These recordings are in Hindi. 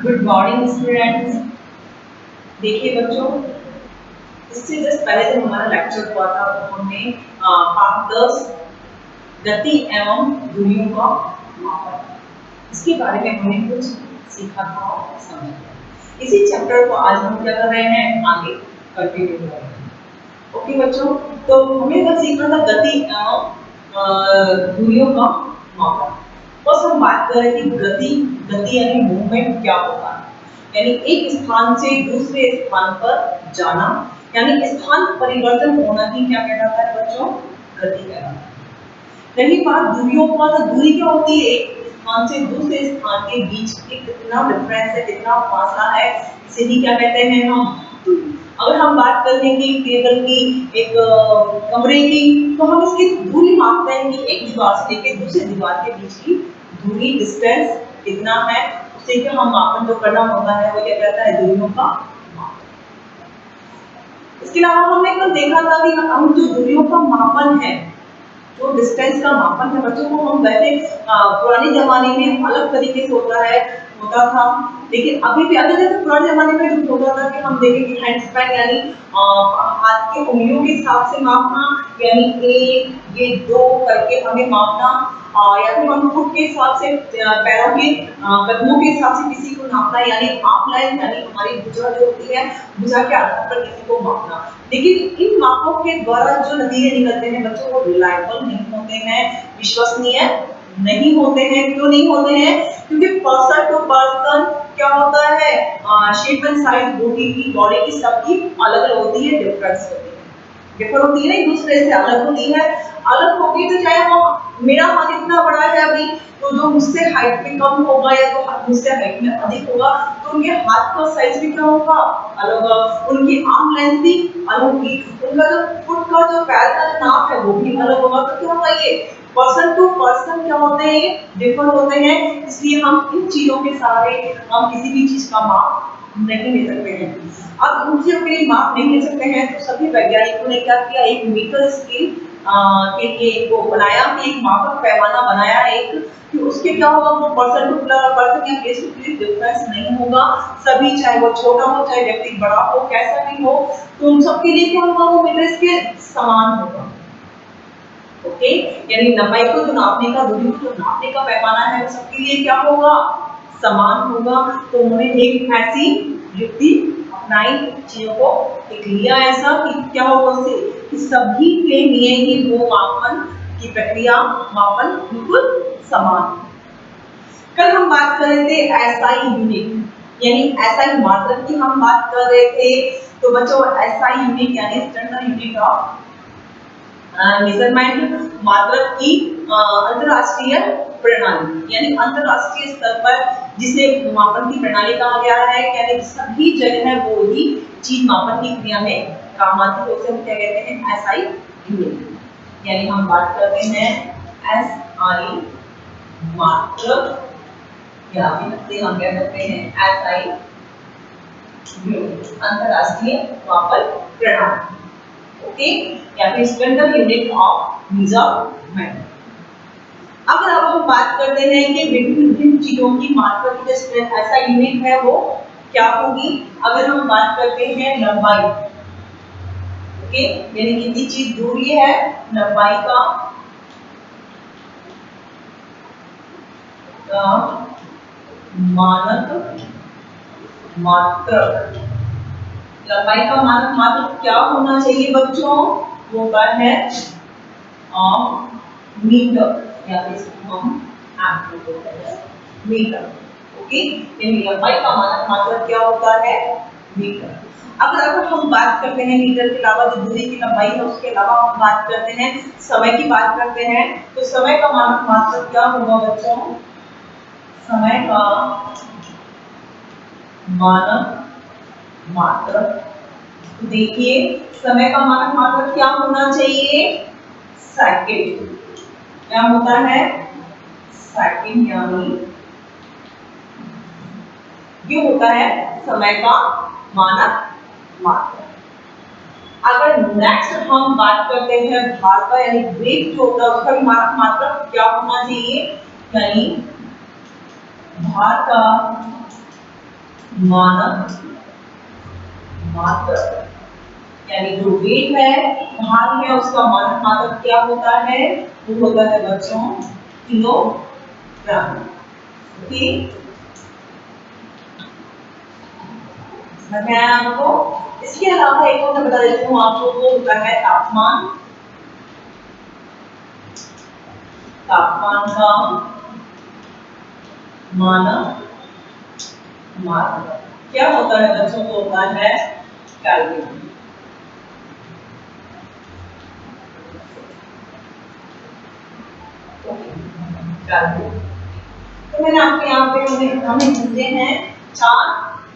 Good morning students. देखिए बच्चों, इससे जस्ट पहले जो हमारा लेक्चर हुआ था वो हमने पाठ 10 गति एवं दूरियों का मापन, इसके बारे में हमने कुछ सीखा था और समझा। इसी चैप्टर को आज हम क्या कर रहे हैं, आगे कंटिन्यू कर रहे हैं। ओके बच्चों, तो हमें बस सीखना था गति एवं दूरियों का मापन। बस हम बात कर रहे थे गति यानी मूवमेंट क्या होता है, यानी एक स्थान से दूसरे स्थान पर जाना, यानी स्थान परिवर्तन होना ही क्या कहलाता है बच्चों, गति कहलाता है। रही बात दूरियों का, तो दूरी क्या होती है, एक स्थान से दूसरे स्थान के बीच की कितना डिफरेंस है, कितना फासला है, इसे ही क्या कहते हैं हम, दूरी। अगर हम बात कर लेंगे टेबल की, एक कमरे की, तो हम इसकी दूरी मापते हैं कि एक दीवार से लेकर दूसरी दीवार के बीच की दूरी, डिस्टेंस कितना है, उसे क्या हम मापन जो करना होता है वो क्या कहता है, दूरियों का मापन। इसके अलावा हमने कल देखा था कि हम जो दूरियों का मापन है, जो डिस्टेंस का मापन है बच्चों, को हम वैसे पुराने जमाने में अलग तरीके से होता था, लेकिन अभी भी अगर जैसे पुराने जमाने में जो होता था कि हम देखें कि हैंड स्पैन यानी हाथ के उंगलियों के हिसाब से मापना, यानी एक ये दो करके हमें मापना, या फिर हम फुट के हिसाब से, पैरों के कदमों के हिसाब से किसी को नापना, यानी आर्म लाइन यानी हमारी भुजा जो होती है, भुजा के आधार पर किसी को मापना। लेकिन इन मापों के द्वारा जो नतीजे निकलते हैं बच्चों, वो रिलायबल नहीं होते हैं, विश्वसनीय नहीं होते हैं। क्यों नहीं होते हैं? क्योंकि पर्सन टू पर्सन क्या होता है, शेप एंड साइज बॉडी की सबकी अलग अलग होती है, डिफरेंस होती है, डिफर होती है ना, एक दूसरे से अलग होती है। अलग होगी तो चाहे वो मेरा हाथ इतना बड़ा है अभी, तो जो मुझसे हाइट में कम होगा या तो मुझसे हाइट में अधिक होगा, तो उनके हाथ का साइज भी क्या होगा, अलग होगा, उनकी आर्म लेंथ भी अलग होगी, उनका जो फुट का जो पैर का नाप है वो भी अलग होगा। तो क्या होगा, ये पर्सन टू पर्सन क्या होते हैं, डिफर होते हैं। इसलिए हम इन चीजों के सहारे हम किसी भी चीज का माप नहीं ले सकते हैं। अब उन चीजों के लिए माप नहीं ले सकते हैं, तो सभी वैज्ञानिकों ने क्या किया, एक मीटर स्केल के लिए वो बनाया, कि एक मापक पैमाना बनाया एक, कि उसके क्या होगा, वो पर्सन टू पर्सन या प्लेस टू प्लेस डिफरेंस नहीं होगा। सभी, चाहे वो छोटा हो चाहे व्यक्ति बड़ा हो, कैसा भी हो, तो उन सबके लिए क्या होगा, वो मीटर स्केल समान होगा। ओके, यानी लंबाई को जो नापने का, दूरी को जो नापने का पैमाना है, वो सबके लिए क्या होगा, समान होगा। तो उन्होंने एक ऐसी युक्ति अपनाई, चीजों को एक लिया ऐसा कि क्या होगा उससे, कि सभी के लिए ही वो मापन की प्रक्रिया, मापन बिल्कुल समान। कल हम बात कर रहे थे एसआई यूनिट, यानी एसआई मात्रक की हम बात कर रहे थे। तो बच्चों, एसआई यूनिट यानी स्टैंडर्ड यूनिट ऑफ मेजरमेंट, मात्रक की अंतरराष्ट्रीय प्रणाली, यानी अंतरराष्ट्रीय स्तर पर जिसे मापन की प्रणाली कहा गया है, यानी सभी जगह है वो ही चीज मापन की क्रिया में काम आती है, उसे हम क्या कहते हैं, एसआई यूनिट। यानी हम बात करते हैं एसआई मात्रक, या फिर हम क्या करते हैं, एसआई यूनिट, अंतरराष्ट्रीय मापन प्रणाली। ओके, या फिर स्टैंडर्ड यूनिट ऑफ मेजरमेंट। अगर अब हम बात करते हैं कि विभिन्न चीजों की मात्रा की जो ऐसा यूनिट है वो क्या होगी, अगर हम बात करते हैं लंबाई, ओके, यानी कितनी चीज दूरी है, लंबाई का मानक मात्रक, लंबाई का मानक मात्रक क्या होना चाहिए बच्चों, वो है मीटर, या इसको हम मीटर। ओके, यानी लंबाई का मानक मात्रक क्या होता है, मीटर। अगर हम बात करते हैं मीटर के अलावा जो दूरी की लंबाई है, उसके अलावा हम बात करते हैं समय की बात करते हैं, तो समय का मानक मात्रक क्या होगा बच्चों, समय का मानक मात्रक, देखिए समय का मानक मात्रक क्या होना चाहिए, सेकंड। क्या होता है, सेकंड, यानी ये होता है समय का मानक मात्रक। अगर नेक्स्ट हम बात करते हैं भार का, यानी वेट जो होता है उसका भी मानक मात्रक क्या होना चाहिए, यानी भार का मानक मात्रक, यानी जो वेट है भार है उसका मानक मात्रक क्या होता है, वो होता है बच्चों किलोग्राम। ओके, बताया आपको। इसके अलावा एक और मैं बता देती हूँ आपको, वो होता है तापमान। तापमान का मानक मात्रक क्या होता है बच्चों, को होता है केल्विन। तो मैंने आपको यहाँ पे हमें दिए हैं 4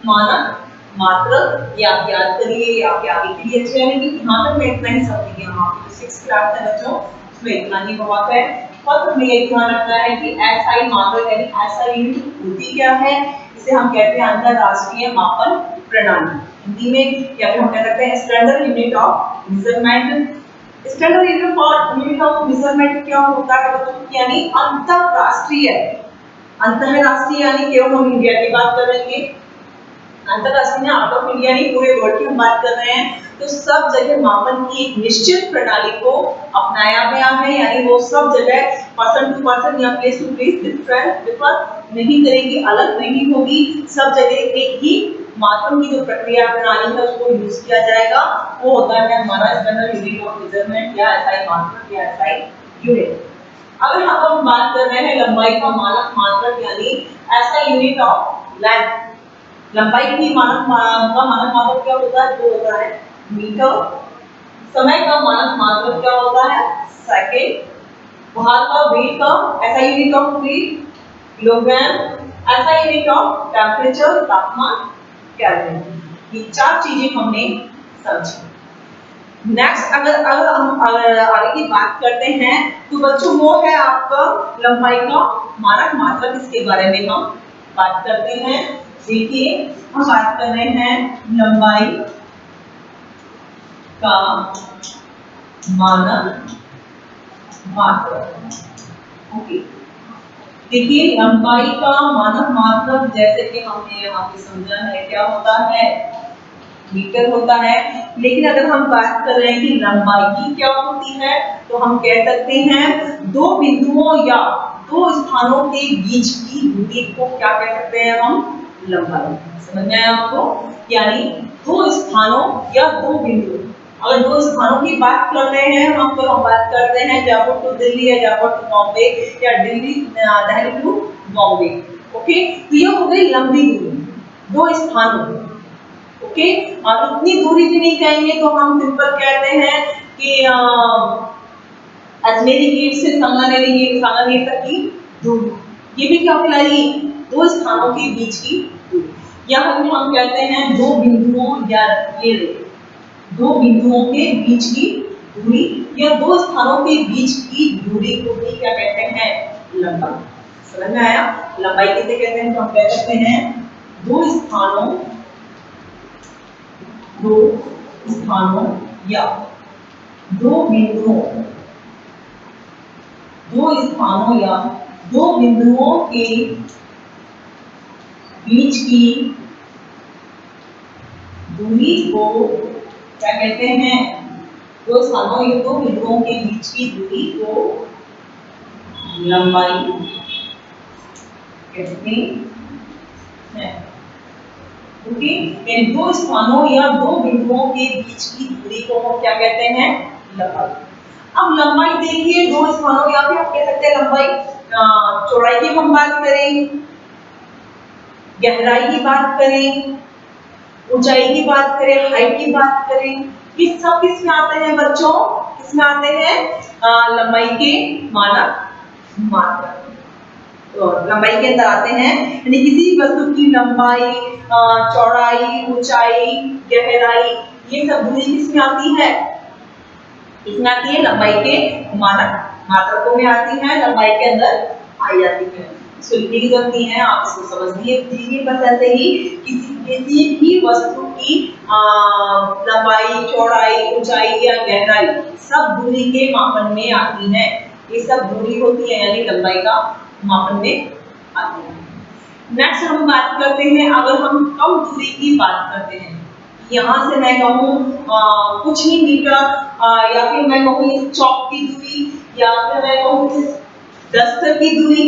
मानक मात्रक, ये आप याद करिए, ये आपके आगे के लिए अच्छे रहेंगे। यहाँ तक मैं इतना ही समझ गया हूँ, आपकी 6th क्लास है बच्चों, उसमें इतना ही बहुत है। और हमें ये ध्यान रखना है कि एसआई मात्रक यानी एसआई यूनिट होती क्या है, इसे हम कहते हैं अंतरराष्ट्रीय मापन प्रणाली हिंदी में, या फिर हम कह सकते हैं standard unit of measurement. Standard unit of measurement क्या होता है बच्चों, यानी अंतरराष्ट्रीय। अंतरराष्ट्रीय यानी केवल हम इंडिया की बात कर रहे हैं, अंतरराष्ट्रीय आउट ऑफ इंडिया नहीं, पूरे वर्ल्ड की हम बात कर रहे हैं। तो सब जगह मापन की एक निश्चित प्रणाली को अपनाया गया है, यानी वो सब जगह पर्सन टू पर्सन या प्लेस टू प्लेस डिफर नहीं करेंगी, अलग नहीं होगी। सब जगह एक ही मापन की जो प्रक्रिया प्रणाली है उसको यूज किया जाएगा, वो होता है हमारा स्टैंडर्ड यूनिट ऑफ मेजरमेंट या एसआई मात्रक या एसआई यूनिट। अगर हम बात कर रहे हैं लंबाई का मानक मात्रक यानी एसआई यूनिट ऑफ लेंथ, लंबाई की मानक मात्रक क्या होता है, वो होता है मीटर। समय का मानक मात्रक क्या होता है, सेकंड। भार का वेट का ऐसा यूनिट ऑफ वेट किलोग्राम, ऐसा यूनिट ऑफ टेम्परेचर तापमान केल्विन। ये 4 चीजें हमने समझी। नेक्स्ट अगर हम आगे की बात करते हैं तो बच्चों वो है आपका लंबाई का मानक मात्रक, इसके बारे में हम बात करते हैं। देखिए हम बात कर रहे हैं लंबाई का मानक मात्रक। ओके, देखिए लंबाई का मानक मात्रक जैसे कि हमने यहाँ पे समझा है क्या होता है, मीटर होता है। लेकिन अगर हम बात कर रहे हैं कि लंबाई की क्या होती है, तो हम कह सकते हैं दो बिंदुओं या दो स्थानों के बीच की दूरी को क्या कह सकते हैं हम, लंबाई। समझ में आया आपको, यानी दो स्थानों या दो बिंदु, अगर दो स्थानों की बात कर रहे हैं हम तो हम बात करते हैं जयपुर टू दिल्ली या जयपुर टू बॉम्बे या दिल्ली टू बॉम्बे। ओके, तो ये हो गई लंबी दूरी दो स्थानों। ओके, और इतनी दूरी भी नहीं कहेंगे तो हम सिंपल कहते हैं कि अजमेरी गेट से सांगानेर तक की दूरी, ये भी क्या कहलाएगी, दो स्थानों के बीच की दूरी। या हम कहते हैं दो बिंदुओं या ये दो बिंदुओं के बीच की दूरी या दो स्थानों के बीच की दूरी को भी क्या कहते हैं, लंबाई। समझ में आया, लंबाई किसे कहते हैं, तो हम कह सकते हैं दो स्थानों या दो स्थानों या दो बिंदुओं के बीच की दूरी को क्या कहते हैं, दो स्थानों या दो बिंदुओं के बीच की दूरी को लंबाई कहते हैं। ओके, इन दो स्थानों या दो बिंदुओं के बीच की दूरी को हम क्या कहते हैं, लंबाई। अब लंबाई देखिए दो स्थानों या फिर आप कह सकते हैं लंबाई, चौड़ाई की हम बात करें, गहराई की बात करें, ऊंचाई की बात करें, हाइट की बात करें, ये सब किसमें आते हैं बच्चों, किसमें आते हैं, लंबाई के मानक मात्रक। तो लंबाई के अंदर आते हैं, यानी किसी वस्तु की लंबाई, चौड़ाई, ऊंचाई, गहराई, ये सब दूरी किसमें आती है, इसमें आती है लंबाई के मानक मात्रकों में आती है, लंबाई के अंदर आई जाती है। इसको लिखने की जरूरत नहीं है, आप इसको समझ लीजिए बस ऐसे ही। किसी भी वस्तु की लंबाई, चौड़ाई, ऊंचाई या गहराई सब दूरी के मापन में आती है, ये सब दूरी होती है यानी लंबाई का मापन में आती है। नेक्स्ट हम बात करते हैं, अगर हम कम दूरी की बात करते हैं, यहाँ से मैं कहूँ कुछ ही मीटर, या फिर मैं कहूँ इस चौक की दूरी, या फिर मैं कहूँ इस डस्टर की दूरी।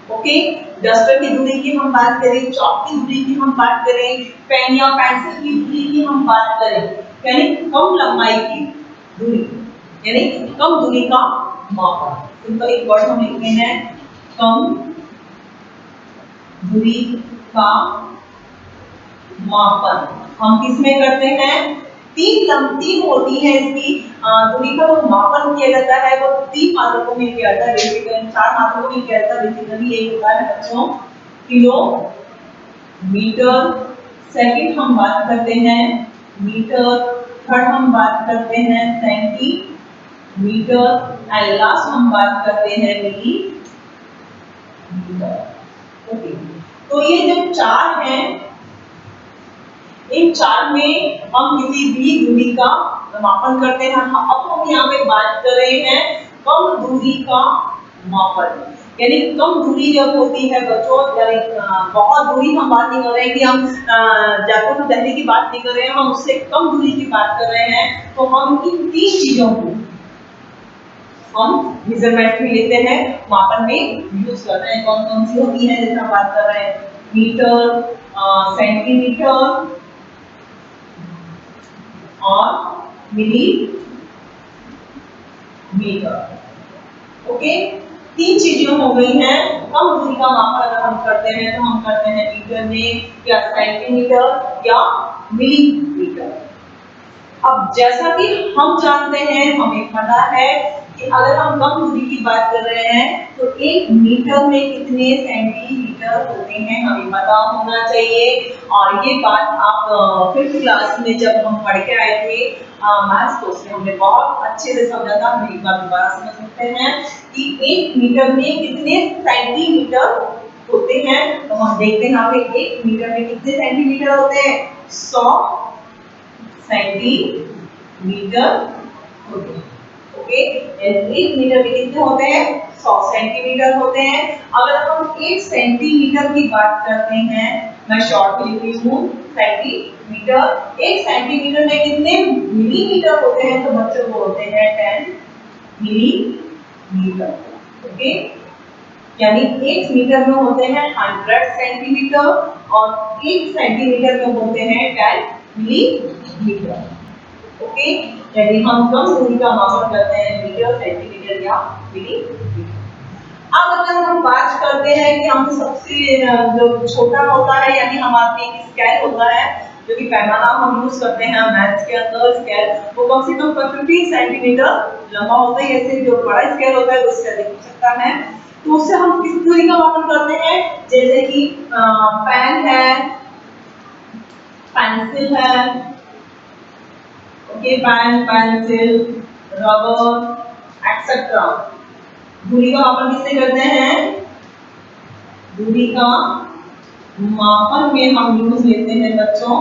ओके, डस्टर की दूरी की हम बात करें, चौक की दूरी की हम बात करें, पेन या पेंसिल की दूरी की हम बात करें, यानी कम लंबाई की दूरी, यानी कम दूरी का मापन। सिंपल एक वर्ड हम लिखते हैं, कम दूरी का मापन। हम किस में करते हैं? तीन होती है इसकी दूरी का जो मापन किया जाता है वो 3 मात्रकों में किया जाता है, बेसिकली 4 मात्रकों में किया जाता है। बेसिकली एक होता है बच्चों किलो मीटर, सेकंड हम बात करते हैं मीटर, थर्ड हम बात करते हैं सेंटीमीटर, एंड लास्ट हम बात करते हैं मिलीमीटर। ओके, तो ये जो 4 हैं, इन 4 में हम किसी भी दूरी का मापन करते हैं। अब हम यहाँ पे बात कर रहे हैं कम दूरी का मापन, यानी कम दूरी जब होती है बच्चों, यानी बहुत दूरी हम बात नहीं कर रहे हैं कि हम जयपुर से दिल्ली की बात नहीं कर रहे हैं, हम उससे कम दूरी की बात कर रहे हैं। तो हम इन 3 चीजों को हम मेजरमेंट में लेते हैं, मापन में यूज करते हैं। कौन कौन सी होती है, जैसे हम बात कर रहे हैं मीटर, सेंटीमीटर और मिलीमीटर। ओके, 3 चीजें हो गई हैं। कम दूरी का मापन अगर हम करते हैं तो हम करते हैं मीटर में, या सेंटीमीटर, या मिलीमीटर। अब जैसा कि हम जानते हैं, हमें पता है कि अगर हम कम दूरी की बात कर रहे हैं तो 1 मीटर में कितने सेंटीमीटर होते हैं हमें पता होना चाहिए। और ये बात आप 5th क्लास में जब हम पढ़ के आए थे मैथ्स, तो उसमें हमने बहुत अच्छे से समझा था। हम एक बार दोबारा समझ सकते हैं कि 1 मीटर में कितने सेंटीमीटर होते हैं। तो हम देखते हैं यहाँ पे 1 मीटर में कितने सेंटीमीटर होते हैं, 100 सेंटीमीटर होते हैं। ओके, 1 मीटर में कितने होते हैं, 100 सेंटीमीटर होते हैं। अगर हम 1 सेंटीमीटर की बात करते हैं, मैं शॉर्ट में लिख रही हूँ सेंटीमीटर, 1 सेंटीमीटर में कितने मिलीमीटर होते हैं, तो बच्चों वो होते हैं 10 मिलीमीटर। ओके, यानी 1 मीटर में होते हैं 100 सेंटीमीटर और 1 सेंटीमीटर में होते हैं 10 मिलीमीटर। ओके, यदि हम कम दूरी का मापन करते हैं मीटर, सेंटीमीटर या मिलीमीटर। अब अगर हम बात करते हैं कि हम सबसे जो छोटा होता है, यानी हमारे एक स्केल होता है जो कि पैमाना हम यूज करते हैं मैथ्स के अंदर, स्केल वो कम से कम 50 सेंटीमीटर लंबा होता है। ऐसे जो बड़ा स्केल होता है उससे अधिक हो सकता है। तो उससे हम किस दूरी का मापन करते हैं, जैसे कि पेन है, पेंसिल है, okay, pen, pencil, rubber etcetera. दूरी का मापन किससे करते हैं, दूरी का मापन में हम यूज लेते हैं बच्चों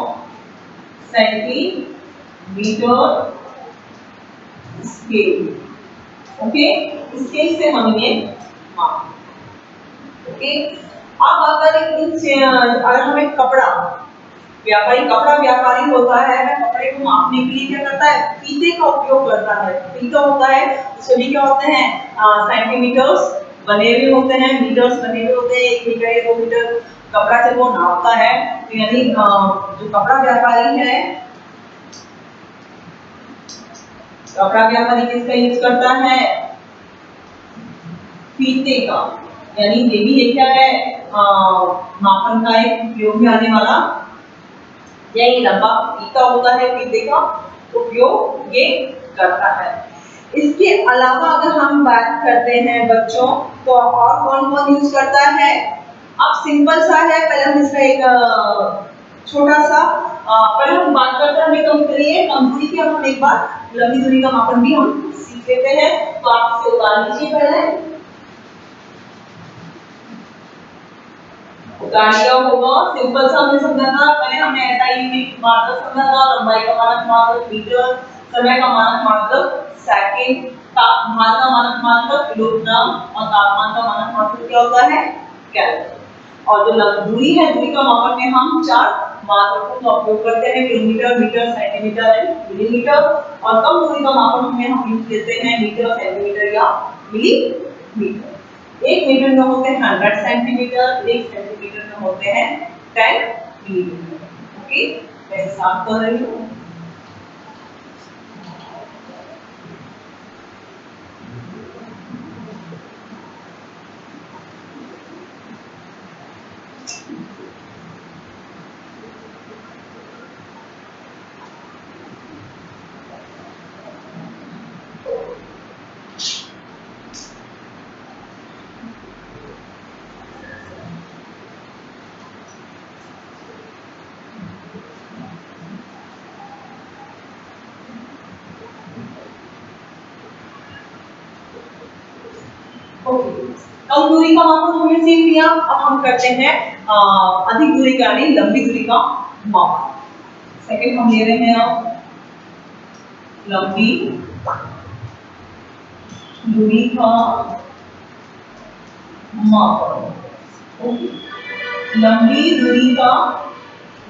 सेंटीमीटर स्केल। ओके, स्केल से हम ये माप। ओके, अब अगर हमें कपड़ा व्यापारी होता है, वह कपड़े को मापने के लिए क्या करता है, फीते का उपयोग करता है। फीता होता है, उसमें क्या होते हैं, सेंटीमीटर्स बने हुए होते हैं, मीटर्स बने हुए होते हैं। 1 मीटर या 2 मीटर कपड़ा जब वो नापता है, तो यानी जो कपड़ा व्यापारी है, कपड़ा व्यापारी किसका यूज करता है, फीते का। यानी ये भी एक क्या है, मापन का एक उपयोग में आने वाला, यही लंबा फीता होता है, फीते का उपयोग ये करता है। इसके अलावा अगर हम बात करते हैं बच्चों, तो और कौन कौन यूज करता है। अब सिंपल सा है, पहले हम इसका एक छोटा सा पहले हम बात करते हैं, हमें कम करिए कम दूरी की, अब हम एक बार लंबी दूरी का मापन भी हम सीख लेते हैं। तो आप इसे उतार लीजिए, पहले उतार लिया होगा। सिंपल सा हमने समझा था, पहले हमने SI यूनिट मात्रक समझा था, लंबाई का मानक मात्रक मीटर, समय का मानक मात्रक सेकंड, तापमान का मानक मात्रक किलोग्राम और तापमान का मानक मात्रक क्या होता है, केल्विन। और जो दूरी है, दूरी का मापन में हम 4 मात्रकों का उपयोग करते हैं, kilometre, metre, centimetre and millimetre. और कम दूरी का मापन में हम यूज लेते हैं मीटर, सेंटीमीटर या मिलीमीटर। 1 मीटर में होते हैं 100 सेंटीमीटर, 1 सेंटीमीटर में होते हैं 10 मिलीमीटर। ओके, मैं साफ कर रही हूँ। कम दूरी का मापन हमने सीख लिया। अब हम करते हैं अधिक दूरी का यानी लंबी दूरी का मापन। सेकंड हम ले रहे हैं अब लंबी दूरी का मापन। लंबी दूरी का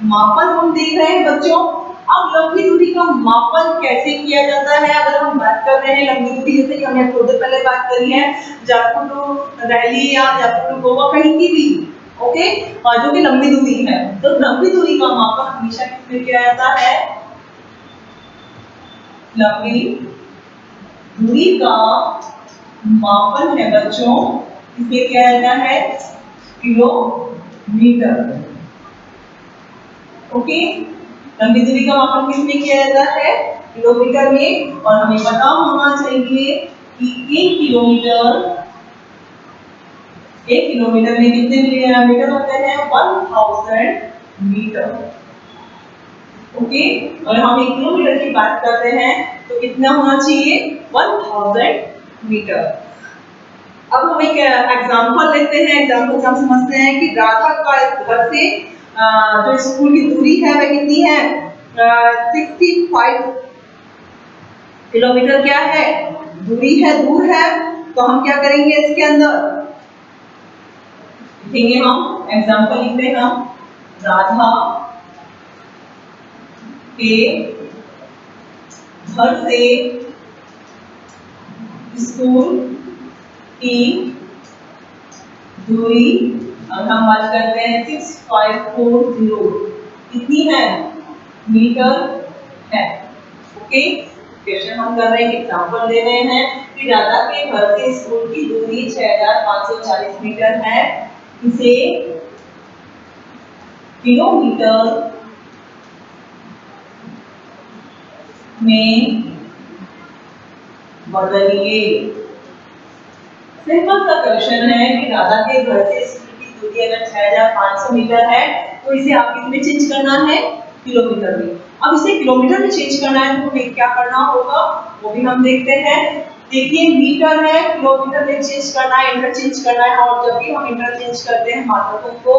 मापन हम देख रहे हैं बच्चों। अब लंबी दूरी का मापन कैसे किया जाता है, अगर हम बात कर रहे हैं लंबी दूरी, जैसे कि हमने थोड़ी देर पहले बात करी है जयपुर टू दिल्ली या जयपुर टू गोवा, कहीं की भी, ओके, और जो कि लंबी दूरी है, तो लंबी दूरी का मापन हमेशा किसमें किया जाता है? लंबी दूरी का मापन है बच्चों, किसमें किया जाता है? किलोमीटर। ओके, लंबी दूरी का मापन किसमें किया जाता है? किलोमीटर में। और हमें पता होना चाहिए कि 1 किलोमीटर में कितने मीटर होते हैं? 1000 मीटर। ओके, और हम 1 किलोमीटर की बात करते हैं तो कितना होना चाहिए? 1000 मीटर। अब हम एक एग्जांपल लेते हैं। एग्जांपल से हम समझते हैं कि राधा का घर से जो स्कूल की दूरी है वह कितनी है? 65 किलोमीटर क्या है? दूरी है, दूर है। तो हम क्या करेंगे इसके अंदर? लिखेंगे हम, एग्जांपल लिखते हैं हम, राधा के घर से स्कूल की दूरी, अगर हम बात करते हैं 6540, कितनी है? मीटर है। ओके, क्वेश्चन हम कर रहे हैं, एग्जांपल दे रहे हैं कि राधा के घर से स्कूल की दूरी 6540 मीटर है। इसे किलोमीटर में बदलिए। सिंपल सा क्वेश्चन है कि राधा के घर से स्कूल की दूरी अगर 6500 मीटर है तो इसे आप किस में चेंज करना है? किलोमीटर में। अब इसे किलोमीटर में चेंज करना है तो हमें क्या करना होगा वो भी हम देखते हैं। देखिए, मीटर है, किलोमीटर में चेंज करना है, इंटरचेंज करना है। और जब भी हम इंटरचेंज करते हैं मात्रकों को,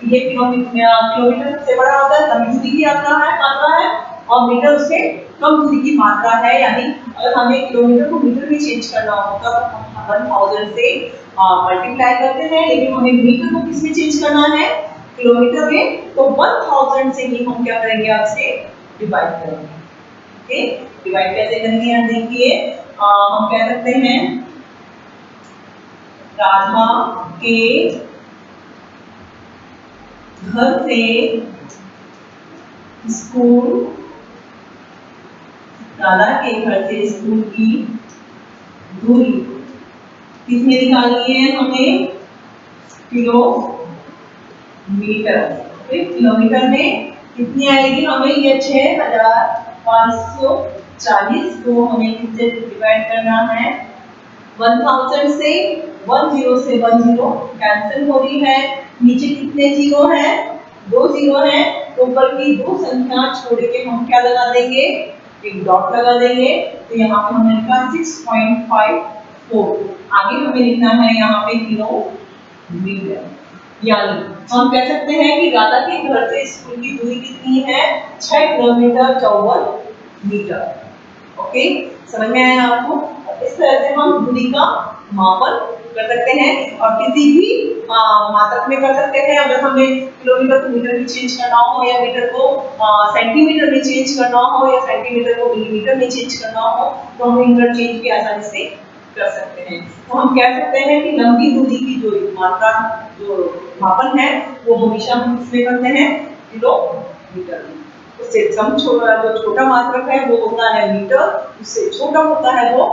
ये किलोमीटर सबसे बड़ा होता है, लंबी दूरी की मात्रा है, और मीटर उससे कम दूरी की मात्रा है। यानी अगर हमें किलोमीटर को मीटर में चेंज करना होगा तो हम 1000 से मल्टीप्लाई करते हैं, लेकिन हमें मीटर को किस में चेंज करना है? किलोमीटर में। तो 1000 से ही हम क्या करेंगे? आपसे डिवाइड करेंगे। ओके, डिवाइड कैसे करेंगे? यहाँ देखिए, हम कह सकते हैं राधा के घर से स्कूल, राधा के घर से स्कूल की दूरी किसमें निकालनी है हमें? किलोमीटर। किलोमीटर में कितनी आएगी हमें? ये 6540 को हमें किससे डिवाइड करना है? 1000 से 10 कैंसिल हो रही है। नीचे कितने जीरो हैं? 2 जीरो हैं। ऊपर की 2 संख्या छोड़ के हम क्या लगा देंगे? एक डॉट लगा देंगे। तो यहाँ पे हमने लिखा 6.54। आगे हमें लिखना है यहाँ पे किलोमीटर। यानी हम कह सकते हैं कि राधा के घर से स्कूल की दूरी कितनी है? 6 किलोमीटर 54 मीटर। ओके, समझ में आया आपको? इस तरह से हम दूरी का मापन कर सकते हैं। और किसी भी मात्रक में कर सकते हैं। अगर हमें किलोमीटर को मीटर में चेंज करना हो या मीटर को सेंटीमीटर में चेंज करना हो या सेंटीमीटर को मिलीमीटर में चेंज करना हो तो हम इंटरचेंज भी आसानी से कर सकते हैं। तो हम कह सकते हैं कि लंबी दूरी की जो मात्रा जो मापन है वो हमेशा हम इसमें करते हैं किलोमीटर में। उससे कम छोटा जो छोटा मात्रक है वो होता है मीटर, उससे छोटा होता है वो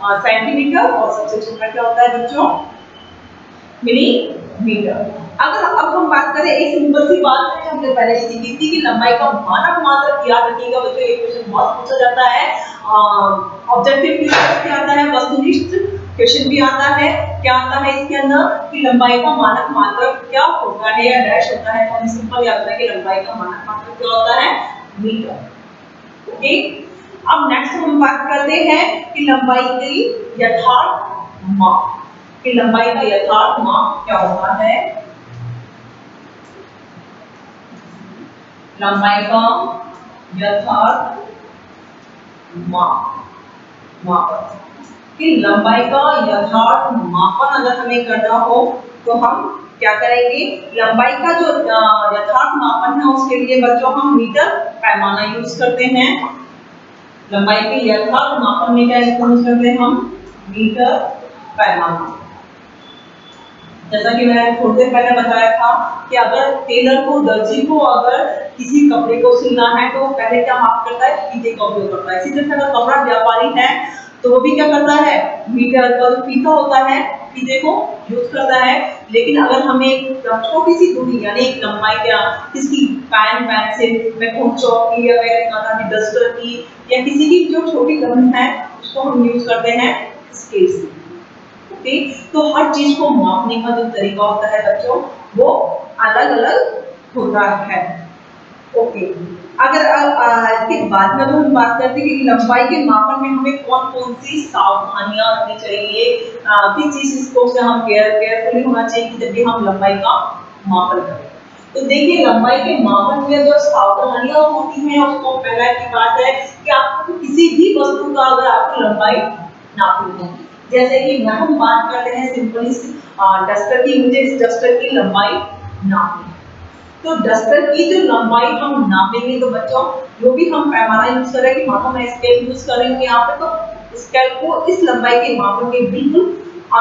सेंटीमीटर और सबसे छोटा क्या होता है बच्चों मिलीमीटर। अगर अब हम बात करें एक सिंपल सी बात है हमने पहले सीखी थी कि लंबाई का मानक मात्रक याद रखिएगा बच्चों, एक क्वेश्चन बहुत पूछा जाता है ऑब्जेक्टिव क्वेश्चन भी आता है, वस्तुनिष्ठ क्वेश्चन भी आता है। क्या आता है इसके अंदर कि लंबाई का मानक मात्रक क्या होता है या डैश होता है, तो हम सिंपल याद रखें कि लंबाई का मानक मात्रक क्या होता है मीटर। ओके, अब नेक्स्ट हम बात करते हैं कि लंबाई की यथार्थ माप, कि लंबाई का यथार्थ माप क्या होता है। लंबाई का यथार्थ मापन, कि लंबाई का यथार्थ मापन अगर हमें करना हो तो हम क्या करेंगे, लंबाई का जो यथार्थ मापन है उसके लिए बच्चों हम मीटर पैमाना यूज करते हैं। लंबाई के यथार्थ मापन में क्या यूज करते हैं हम मीटर पैमाना। जैसा कि मैंने थोड़ी देर पहले बताया था कि अगर टेलर को दर्जी को अगर किसी कपड़े को सिलना है तो वो पहले क्या माप करता है फीते का उपयोग करता है। इसी तरह अगर कपड़ा व्यापारी है तो वो भी क्या करता है मीटर का जो फीता होता है फीते को यूज करता है। लेकिन अगर हमें छोटी सी दूरी यानी एक लंबाई क्या किसी पेंसिल में चौक की या मैं डस्टर की या किसी की जो छोटी लंबाई है उसको हम यूज करते हैं स्केल से। ओके, तो हर चीज को मापने का जो तरीका होता है बच्चों वो अलग अलग होता है। ओके, अगर इसके बाद में हम बात करते हैं कि लंबाई के मापन में हमें कौन कौन सी सावधानियां रखनी चाहिए, किस चीज को से हम केयरफुली होना चाहिए कि जब भी हम लंबाई का मापन करें। तो देखिए लंबाई के मापन में जो सावधानियां होती हैं उसको पहला की बात है कि आपको किसी भी वस्तु का अगर आपको लंबाई नापनी है, जैसे कि हम बात करते हैं सिंपली डस्टर की, मुझे इस डस्टर की लंबाई नापनी है तो डस्टर की जो लंबाई हम नापेंगे तो बच्चों जो भी हम पैमाना यूज कर रहे हैं कि मानो मैं स्केल यूज कर रही हूँ यहाँ पे तो स्केल को इस लंबाई के मापन के बिल्कुल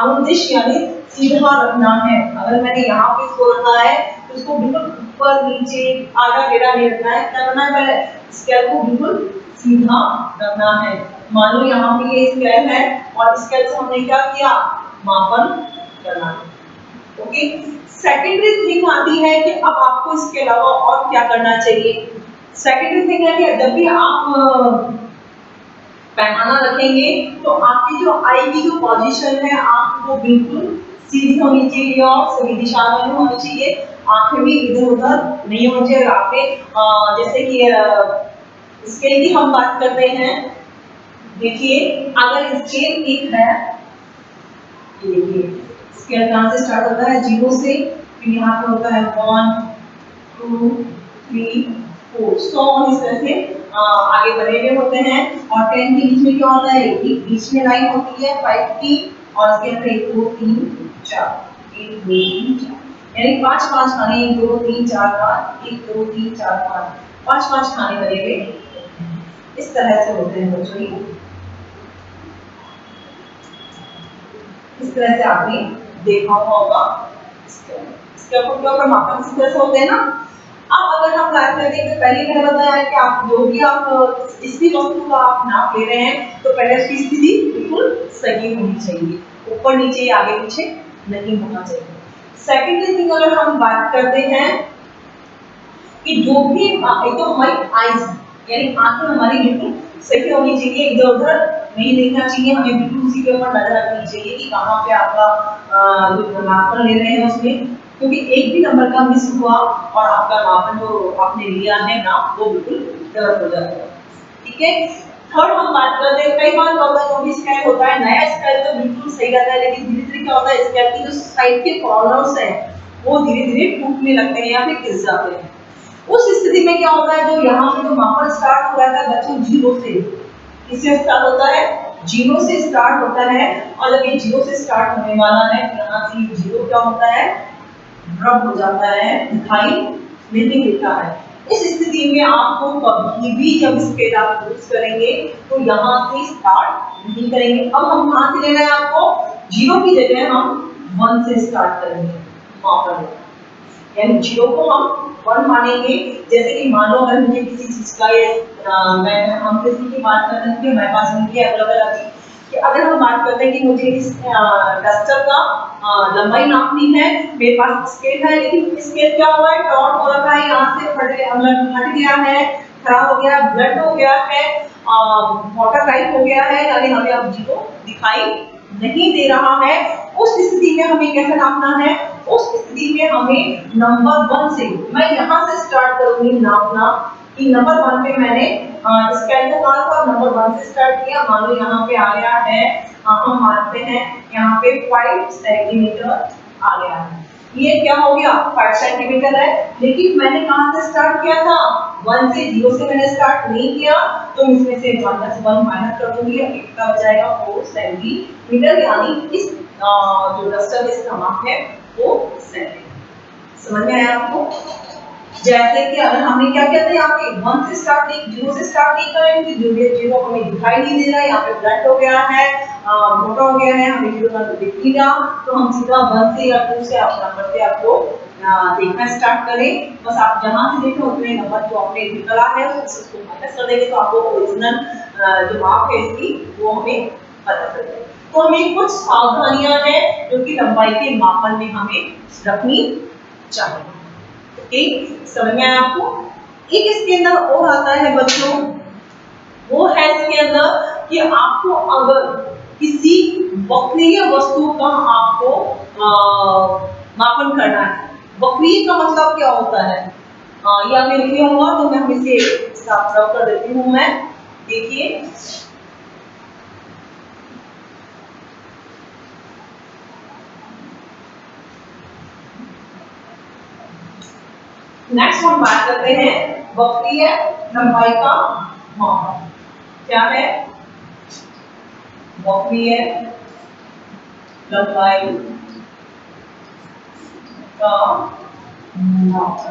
अनुदिश यानी सीधा रखना है। अगर मैंने यहाँ पे इसको रखा है तो इसको बिल्कुल ऊपर नीचे आधा टेढ़ा नहीं रखना है, क्या करना है पहले स्केल को बिल्कुल सीधा रखना है। मान लो यहाँ पे ये स्केल है और स्केल से हमने क्या किया मापन करना है। ओके, सेकेंडरी थिंग आती है कि अब आपको इसके अलावा और क्या करना चाहिए। सेकेंडरी थिंग है कि जब भी आप पैमाना रखेंगे तो आपकी जो आई की जो पोजीशन है आंख वो बिल्कुल सीधी होनी चाहिए और सही दिशा में होनी चाहिए, आंखें भी इधर उधर नहीं होनी चाहिए। आपके जैसे कि स्केल की हम बात करते हैं, देखिए अगर स्केल एक है, देखिए स्केल कहाँ से स्टार्ट होता है 0 से, फिर यहाँ पे होता है 1 2 3 4 100 इस तरह से आगे बढ़े हुए होते हैं। और 10 के बीच में क्या होता है एक बीच में लाइन होती है 5 की और इसके अंदर 1 2 3 4 1 2 3 4 यानी 5 5 खाने 1 2 3 4 5 1 2 3 4 5 5 खाने बने हुए इस तरह से होते हैं बच्चों। इस तरह से आपने देखा होगा इसके ऊपर मापन इस तरह से होते हैं ना। अब अगर हम बात करें तो पहले मैंने बताया कि आप जो भी आप जिस भी वस्तु का आप नाप ले रहे हैं तो पहले उसकी स्थिति बिल्कुल सही होनी चाहिए, ऊपर नीचे आगे पीछे नहीं होना चाहिए। सेकेंडरी थिंग अगर हम बात करते हैं कि जो भी एक तो हमारी आईज यानी आंखें हमारी बिल्कुल सही होनी चाहिए, इधर उधर नहीं देखना चाहिए, हमें बिल्कुल उसी के ऊपर नजर रखनी चाहिए कि कहाँ पे आपका जो नापन ले रहे हैं उसमें, क्योंकि एक भी नंबर का मिस हुआ और आपका नापन जो आपने लिया है नाप वो बिल्कुल गलत हो जाता है। ठीक है, थर्ड हम बात करते हैं कई बार होता है जो भी स्केल होता है नया स्केल तो बिल्कुल सही रहता है, लेकिन धीरे धीरे क्या होता है स्केल की जो साइड के कॉर्नर्स हैं वो धीरे धीरे टूटने लगते हैं या फिर गिर जाते हैं। उस स्थिति में क्या होता है जो यहाँ पे जो मापन स्टार्ट हो रहा था बच्चों 0 से, किससे स्टार्ट होता है 0 से स्टार्ट होता है और जब ये 0 से स्टार्ट होने वाला है यहाँ से 0 क्या होता है रब हो जाता है, दिखाई नहीं देता है। इस स्थिति में आपको कभी भी जब स्केल आप यूज करेंगे तो यहाँ से स्टार्ट नहीं करेंगे। अब हम कहाँ से ले रहे हैं, आपको जीरो की जगह हम 1 से स्टार्ट करेंगे वहां पर, यानी जीरो को हम 1 मानेंगे। जैसे कि मान लो अगर मुझे किसी चीज का ये मैं हम किसी की बात करते हैं कि हमारे पास उनकी अवेलेबल अभी कि अगर हम बात करते हैं कि मुझे इस डस्टर का लंबाई नापनी है, मेरे पास स्केल है लेकिन स्केल क्या हुआ है, टॉर्क हो रखा है, यहाँ से फट गया है, खराब हो गया, ब्लड हो गया है, वाटर टाइप हो गया है, यानी हमें अब जीरो दिखाई नहीं दे रहा है। उस स्थिति में हमें कैसे नापना है, उस स्थिति में हमें नंबर 1 से, मैं यहाँ से स्टार्ट करूंगी नापना कि नंबर 1 पे मैंने स्केल को कहा था, नंबर 1 से स्टार्ट किया। मान लो यहाँ पे आ गया है, हम मानते हैं यहाँ पे 5 सेंटीमीटर आ गया है। ये क्या हो गया, 5 सेंटीमीटर है, लेकिन मैंने कहाँ से स्टार्ट किया था, 1 से, 0 से मैंने स्टार्ट नहीं किया, तो इसमें से -1 माइनस कर दूंगी, कितना बचाएगा 4 सेंटीमीटर, यानी इस जो डस्टर इसका माप है वो सेंटीमीटर। समझ में आया आपको? जैसे कि अगर हमने क्या किया था, यहाँ पे 1 से स्टार्ट नहीं, 0 से स्टार्ट नहीं करेंगे, जीरो हमें दिखाई नहीं दे रहा है, यहाँ पे ब्लड हो गया है, मोटा हो गया है, हमें जीरो का दिख नहीं रहा, तो हम सीधा 1 से या 2 से आप नंबर से आपको देखना स्टार्ट करें। बस आप जहां से देखें उतने नंबर जो आपने निकला है उसको माइनस कर देंगे, तो आपको ओरिजिनल जो माप है इसकी वो हमें पता चल जाएगी। तो हमें कुछ सावधानियां हैं जो कि लंबाई के मापन में हमें रखनी चाहिए। ओके, समझ में आया आपको? एक इसके अंदर और आता है बच्चों, वो है इसके अंदर कि आपको अगर किसी वक्रीय वस्तु का आपको मापन करना है। वक्रीय का मतलब क्या होता है, ये आपने लिखा होगा, तो मैं हम इसे साफ साफ कर देती हूँ मैं। देखिए, नेक्स्ट हम बात करते हैं वक्रीय लंबाई का माप। क्या है वक्रीय लंबाई का माप?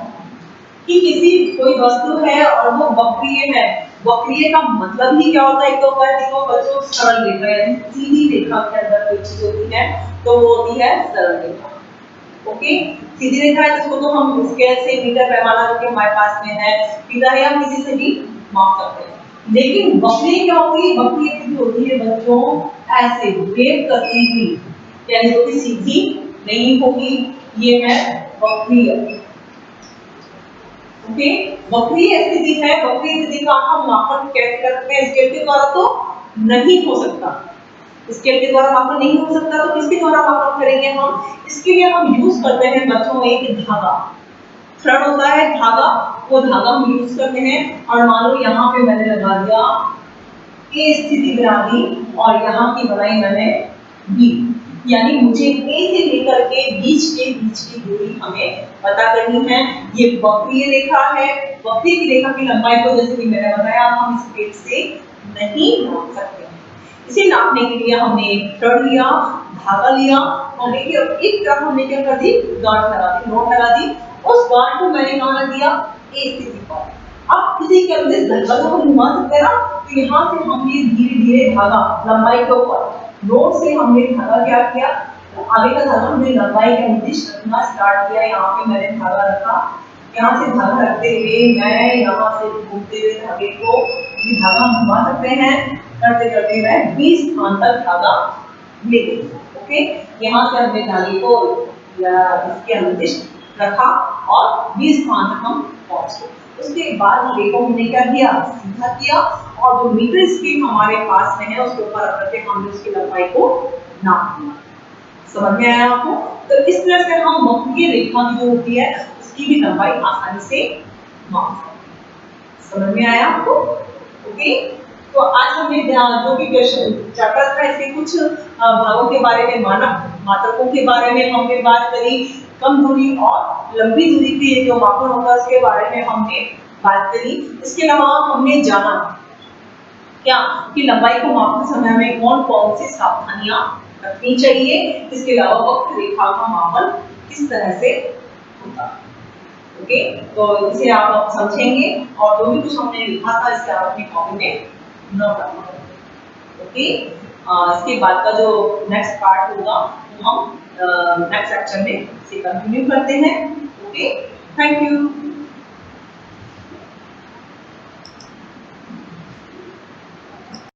कि किसी कोई वस्तु है और वो वक्रीय है। वक्रीय का मतलब ही क्या होता है, एक तो होता है, देखो बच्चों, सरल रेखा, यानी सीधी रेखा के अंदर कोई चीज होती है तो वो होती है सरल रेखा। ओके, सीधी रेखा है जिसको तो हम स्केल से, मीटर पैमाना जो कि हमारे पास में है, सीधा है, हम किसी से भी माप सकते हैं। लेकिन वक्रीय क्या होती है, वक्रीय स्थिति होती है बच्चों ऐसे वेव करती हुई, यानी वो भी सीधी नहीं होगी, ये है वक्रीय। ओके, वक्रीय स्थिति है, वक्रीय स्थिति का हम मापन कैसे करते हैं, स्केल के द्वारा तो नहीं हो सकता, स्केल के द्वारा मापन नहीं हो सकता, तो किसके द्वारा मापन करेंगे हम? इसके लिए हम यूज करते हैं बच्चों एक धागा, थ्रेड होता है धागा, वो धागा हम यूज करते हैं। और मान लो यहाँ पे मैंने लगा दिया ए स्थिति बना दी और यहाँ की बनाई मैंने बी, यानी मुझे ए से लेकर के बीच की दूरी हमें पता करनी है। ये वक्रीय रेखा है, वक्रीय रेखा की लंबाई को जैसे कि मैंने बताया हम स्केल से नहीं नाप सकते। इसे नापने के लिए हमने एक थ्रेड लिया, धागा लिया, और देखिए एक तरफ हमने क्या कर दी, गांठ लगा दी, नोट लगा दी, उस गांठ को मैंने कहाँ रख दिया, ए स्थिति पर। अब किसी के अंदर धागा को हम घुमा सकते हैं ना, तो यहाँ से हमने धीरे धीरे धागा लंबाई के ऊपर नोट से हमने धागा क्या किया, तो आगे का धागा हमने लंबाई के निर्दिष्ट रखना स्टार्ट किया। यहाँ पे मैंने धागा रखा, यहाँ से धागा रखते हुए मैं यहाँ से घूमते हुए धागे को, ये धागा हम घुमा सकते हैं, करते करते मैं 20 स्थान तक धागा ले गई। ओके, यहाँ से हमने धागे को इसके अनुदिष्ट रखा और 20 स्थान तक हम पहुंच गए। उसके बाद धागे को हमने क्या किया, सीधा किया, और जो मीटर स्केल हमारे पास में है उसके ऊपर रख के हमने उसकी लंबाई को नाप दिया। समझ में आया आपको? तो इस तरह से हम वक्रीय रेखा की जो होती है उसकी भी लंबाई आसानी से माप सकते हैं। समझ में आया आपको? ओके, तो आज हमने जो भी क्वेश्चन चैप्टर था इसके कुछ भागों के बारे में, मानक मात्रकों के बारे में हमने बात करी, कम दूरी और लंबी दूरी के जो मापन होता है उसके बारे में हमने बात करी। इसके अलावा हमने जाना क्या कि लंबाई को मापते समय में कौन कौन सी सावधानियां रखनी चाहिए। इसके अलावा वक्र रेखा का मापन किस तरह से होता। ओके, तो इसे आप समझेंगे और जो भी कुछ हमने लिखा था इसे आप अपनी कॉपी में नोट करना। ओके, इसके बाद का जो नेक्स्ट पार्ट होगा वो हम नेक्स्ट लेक्चर में इसे कंटिन्यू करते हैं। Okay, thank you.